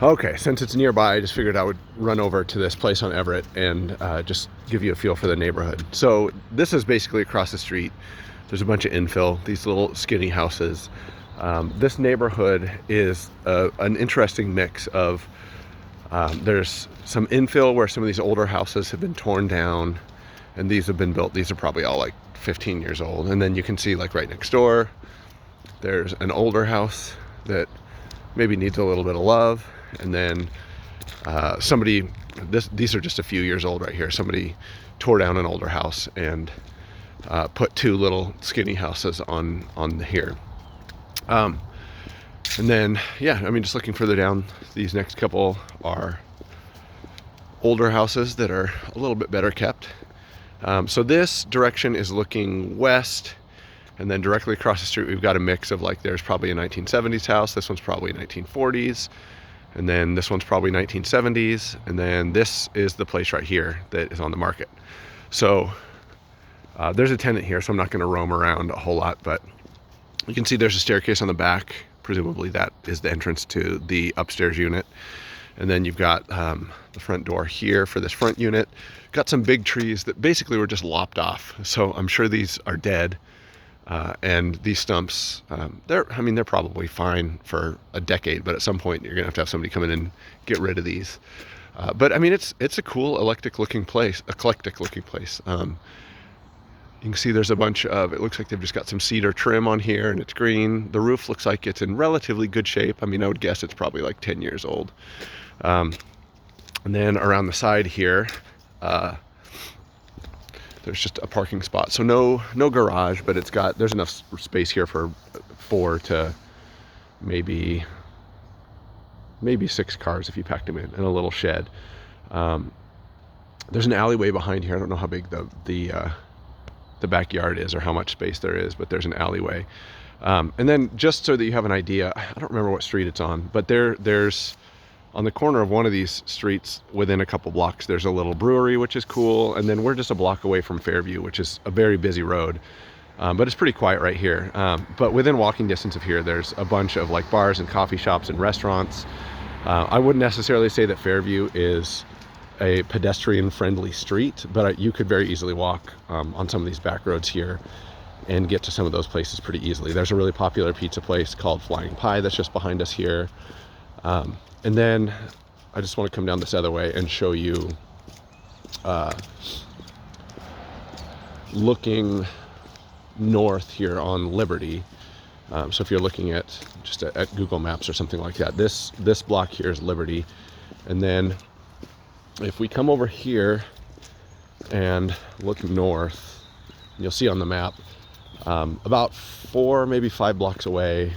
Okay, since it's nearby, I just figured I would run over to this place on Everett and just give you a feel for the neighborhood. So this is basically across the street. There's a bunch of infill, these little skinny houses. This neighborhood is an interesting mix of, there's some infill where some of these older houses have been torn down and these have been built. These are probably all like 15 years old. And then you can see like right next door, there's an older house that maybe needs a little bit of love. And then these are just a few years old right here. Somebody tore down an older house and put two little skinny houses on here. And then, yeah, I mean, just looking further down, these next couple are older houses that are a little bit better kept. So this direction is looking west, and then directly across the street, we've got a mix of like, there's probably a 1970s house. This one's probably 1940s. And then this one's probably 1970s. And then this is the place right here that is on the market. So there's a tenant here, so I'm not going to roam around a whole lot, but you can see there's a staircase on the back. Presumably that is the entrance to the upstairs unit. And then you've got the front door here for this front unit. Got some big trees that basically were just lopped off. So I'm sure these are dead. And these stumps, they're probably fine for a decade, but at some point you're gonna have to have somebody come in and get rid of these. But I mean, it's a cool, eclectic looking place. You can see there's a bunch of, it looks like they've just got some cedar trim on here and it's green. The roof looks like it's in relatively good shape. I mean, I would guess it's probably like 10 years old. And then around the side here, there's just a parking spot. So no garage, but there's enough space here for 4 to maybe 6 cars if you packed them in, and a little shed. There's an alleyway behind here. I don't know how big the backyard is or how much space there is, but there's an alleyway. And then just so that you have an idea, I don't remember what street it's on, but there's on the corner of one of these streets within a couple blocks, there's a little brewery, which is cool. And then we're just a block away from Fairview, which is a very busy road. But it's pretty quiet right here. But within walking distance of here, there's a bunch of like bars and coffee shops and restaurants. I wouldn't necessarily say that Fairview is a pedestrian friendly street, but you could very easily walk on some of these back roads here and get to some of those places pretty easily. There's a really popular pizza place called Flying Pie that's just behind us here. And then I just want to come down this other way and show you looking north here on Liberty. So if you're looking at Google Maps or something like that, this block here is Liberty. And then if we come over here and look north, you'll see on the map about 4, maybe 5 blocks away,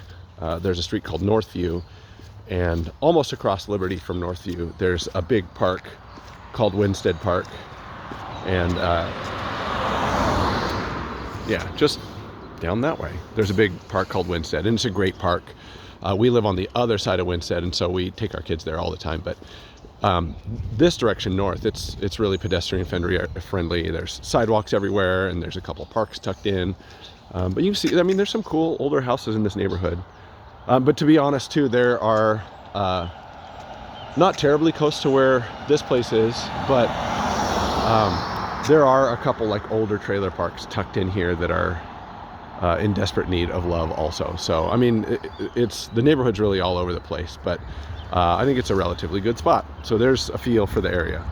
there's a street called Northview. And almost across Liberty from Northview, there's a big park called Winstead Park. And yeah, just down that way, there's a big park called Winstead, and it's a great park. We live on the other side of Winstead, and so we take our kids there all the time. But this direction north, it's really pedestrian friendly. There's sidewalks everywhere, and there's a couple of parks tucked in. But you can see, I mean, there's some cool older houses in this neighborhood. But to be honest too, there are not terribly close to where this place is, but there are a couple like older trailer parks tucked in here that are in desperate need of love also. So I mean, the neighborhood's really all over the place, but I think it's a relatively good spot. So there's a feel for the area.